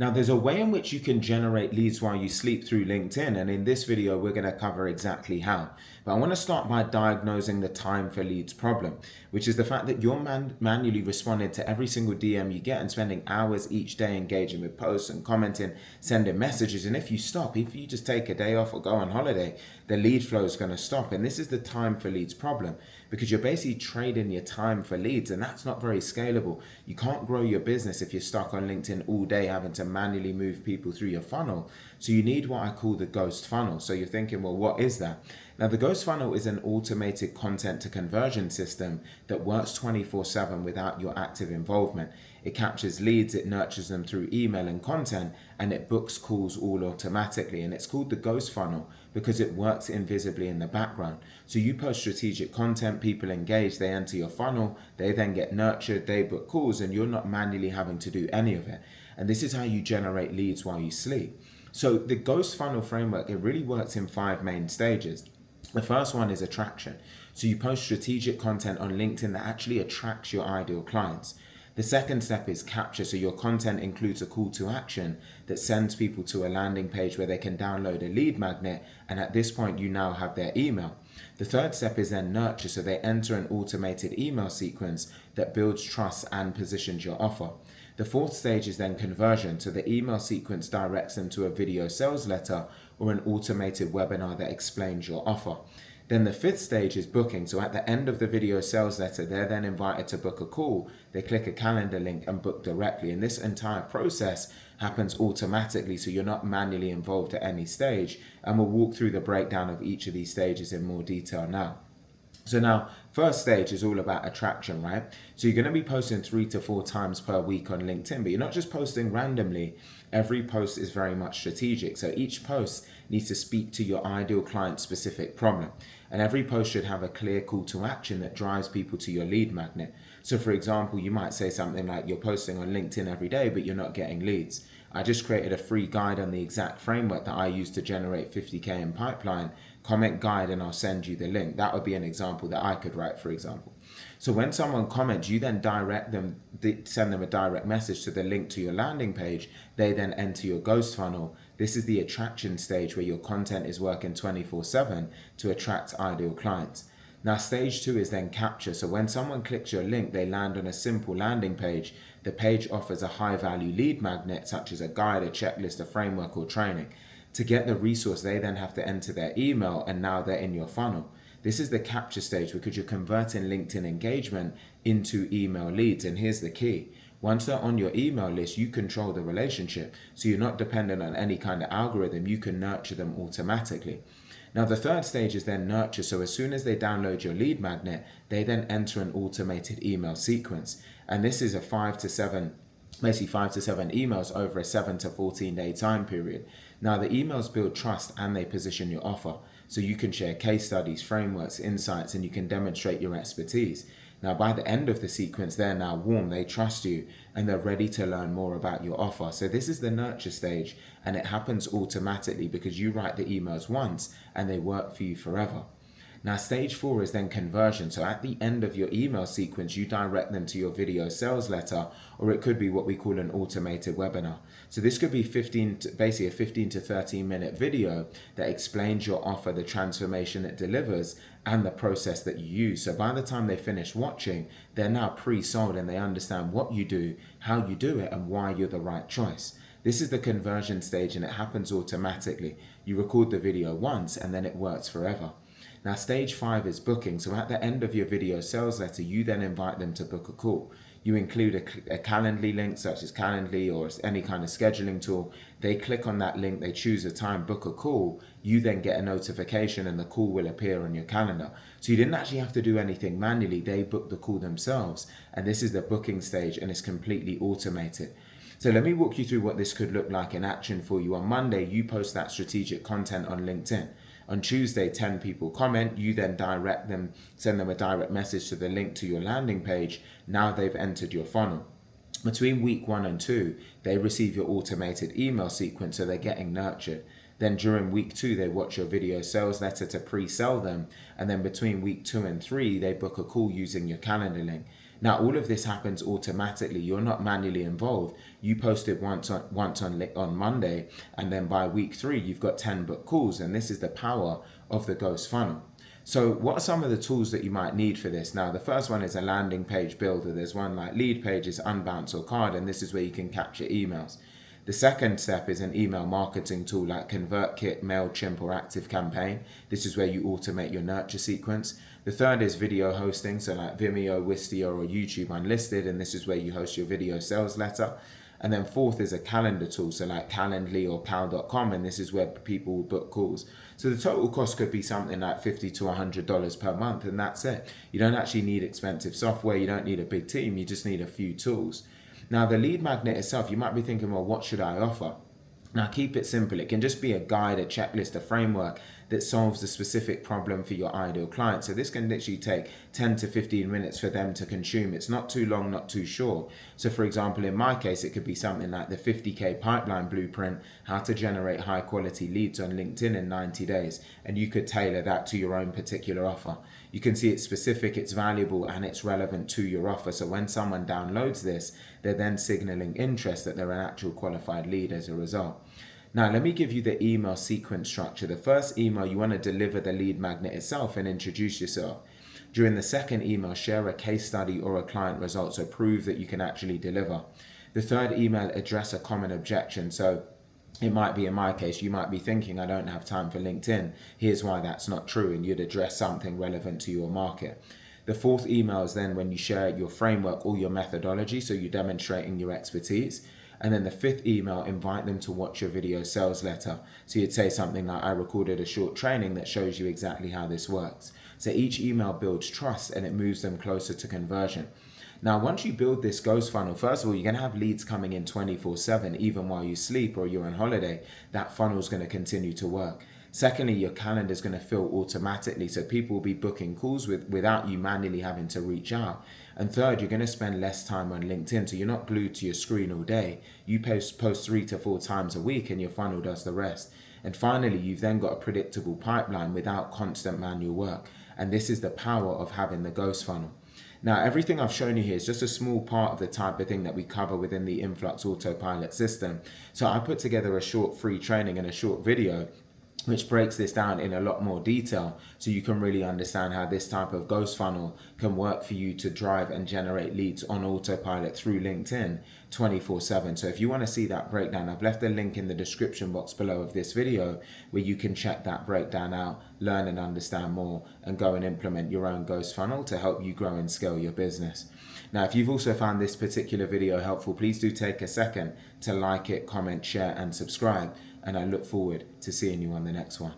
Now, there's a way in which you can generate leads while you sleep through LinkedIn, and in this video, we're going to cover exactly how. But I want to start by diagnosing the time for leads problem, which is the fact that you're manually responding to every single DM you get and spending hours each day engaging with posts and commenting, sending messages. And if you stop, if you just take a day off or go on holiday, the lead flow is going to stop. And this is the time for leads problem, because you're basically trading your time for leads, and that's not very scalable. You can't grow your business if you're stuck on LinkedIn all day having to manually move people through your funnel. So you need what I call the ghost funnel. So you're thinking, well, what is that? Now, the ghost funnel is an automated content to conversion system that works 24/7 without your active involvement. It captures leads, it nurtures them through email and content, and it books calls all automatically. And it's called the ghost funnel because it works invisibly in the background. So you post strategic content, people engage, they enter your funnel, they then get nurtured, they book calls, and you're not manually having to do any of it. And this is how you generate leads while you sleep. So the ghost funnel framework, it really works in 5 main stages. The first one is attraction. So you post strategic content on LinkedIn that actually attracts your ideal clients. The second step is capture. So your content includes a call to action that sends people to a landing page where they can download a lead magnet. And at this point, you now have their email. The third step is then nurture. So they enter an automated email sequence that builds trust and positions your offer. The fourth stage is then conversion. So the email sequence directs them to a video sales letter or an automated webinar that explains your offer. Then the fifth stage is booking. So at the end of the video sales letter, they're then invited to book a call. They click a calendar link and book directly. And this entire process happens automatically, so you're not manually involved at any stage. And we'll walk through the breakdown of each of these stages in more detail now. So now, first stage is all about attraction, right? So you're going to be posting 3 to 4 times per week on LinkedIn, but you're not just posting randomly. Every post is very much strategic. So each post needs to speak to your ideal client specific problem. And every post should have a clear call to action that drives people to your lead magnet. So for example, you might say something like, you're posting on LinkedIn every day, but you're not getting leads. I just created a free guide on the exact framework that I use to generate 50K in pipeline. Comment guide and I'll send you the link. That would be an example that I could write, for example. So when someone comments, you then direct them, send them a direct message to the link to your landing page. They then enter your ghost funnel. This is the attraction stage where your content is working 24/7 to attract ideal clients. Now, stage 2 is then capture. So when someone clicks your link, they land on a simple landing page. The page offers a high value lead magnet, such as a guide, a checklist, a framework, or training. To get the resource, they then have to enter their email, and now they're in your funnel. This is the capture stage because you're converting LinkedIn engagement into email leads. And here's the key. Once they're on your email list, you control the relationship. So you're not dependent on any kind of algorithm. You can nurture them automatically. Now, the third stage is then nurture. So as soon as they download your lead magnet, they then enter an automated email sequence. And this is a 5 to 7 emails over a 7 to 14 day time period. Now, the emails build trust and they position your offer. So you can share case studies, frameworks, insights, and you can demonstrate your expertise. Now, by the end of the sequence, they're now warm, they trust you, and they're ready to learn more about your offer. So this is the nurture stage, and it happens automatically because you write the emails once and they work for you forever. Now, stage 4 is then conversion. So at the end of your email sequence, you direct them to your video sales letter, or it could be what we call an automated webinar. So this could be basically a 15 to 13 minute video that explains your offer, the transformation it delivers, and the process that you use. So by the time they finish watching, they're now pre-sold and they understand what you do, how you do it, and why you're the right choice. This is the conversion stage, and it happens automatically. You record the video once and then it works forever. Now, stage 5 is booking. So at the end of your video sales letter, you then invite them to book a call. You include a Calendly link, such as Calendly or any kind of scheduling tool. They click on that link, they choose a time, book a call. You then get a notification and the call will appear on your calendar. So you didn't actually have to do anything manually. They booked the call themselves. And this is the booking stage, and it's completely automated. So let me walk you through what this could look like in action for you. On Monday, you post that strategic content on LinkedIn. On Tuesday, 10 people comment. You then direct them, send them a direct message to the link to your landing page. Now they've entered your funnel. Between week 1 and 2, they receive your automated email sequence, so they're getting nurtured. Then during week 2, they watch your video sales letter to pre-sell them. And then between week 2 and 3, they book a call using your calendar link. Now, all of this happens automatically. You're not manually involved. You posted once on Monday, and then by week 3, you've got 10 book calls. And this is the power of the ghost funnel. So what are some of the tools that you might need for this? Now, the first one is a landing page builder. There's one like Lead Pages, Unbounce, or Card, and this is where you can capture emails. The second step is an email marketing tool like ConvertKit, MailChimp, or ActiveCampaign. This is where you automate your nurture sequence. The third is video hosting, so like Vimeo, Wistia, or YouTube Unlisted, and this is where you host your video sales letter. And then fourth is a calendar tool, so like Calendly or Cal.com, and this is where people will book calls. So the total cost could be something like $50 to $100 per month, and that's it. You don't actually need expensive software, you don't need a big team, you just need a few tools. Now the lead magnet itself, you might be thinking, well, what should I offer? Now keep it simple. It can just be a guide, a checklist, a framework that solves the specific problem for your ideal client. So this can literally take 10 to 15 minutes for them to consume. It's not too long, not too short. So for example, in my case, it could be something like the 50K pipeline blueprint, how to generate high quality leads on LinkedIn in 90 days. And you could tailor that to your own particular offer. You can see it's specific, it's valuable, and it's relevant to your offer. So when someone downloads this, they're then signaling interest that they're an actual qualified lead as a result. Now, let me give you the email sequence structure. The first email, you want to deliver the lead magnet itself and introduce yourself. During the second email, share a case study or a client result, so prove that you can actually deliver. The third email, address a common objection. So it might be, in my case, you might be thinking, I don't have time for LinkedIn. Here's why that's not true, and you'd address something relevant to your market. The fourth email is then when you share your framework or your methodology, so you're demonstrating your expertise. And then the fifth email, invite them to watch your video sales letter. So you'd say something like, I recorded a short training that shows you exactly how this works. So each email builds trust and it moves them closer to conversion. Now, once you build this ghost funnel, first of all, you're going to have leads coming in 24/7, even while you sleep or you're on holiday. That funnel is going to continue to work. Secondly, your calendar is going to fill automatically, so people will be booking calls without you manually having to reach out. And third, you're going to spend less time on LinkedIn, so you're not glued to your screen all day. You post 3 to 4 times a week and your funnel does the rest. And finally, you've then got a predictable pipeline without constant manual work. And this is the power of having the ghost funnel. Now, everything I've shown you here is just a small part of the type of thing that we cover within the Influx Autopilot system. So I put together a short free training and a short video which breaks this down in a lot more detail, so you can really understand how this type of ghost funnel can work for you to drive and generate leads on autopilot through LinkedIn 24/7. So if you want to see that breakdown, I've left a link in the description box below of this video where you can check that breakdown out, learn and understand more, and go and implement your own ghost funnel to help you grow and scale your business. Now, if you've also found this particular video helpful, please do take a second to like it, comment, share, and subscribe. And I look forward to seeing you on the next one.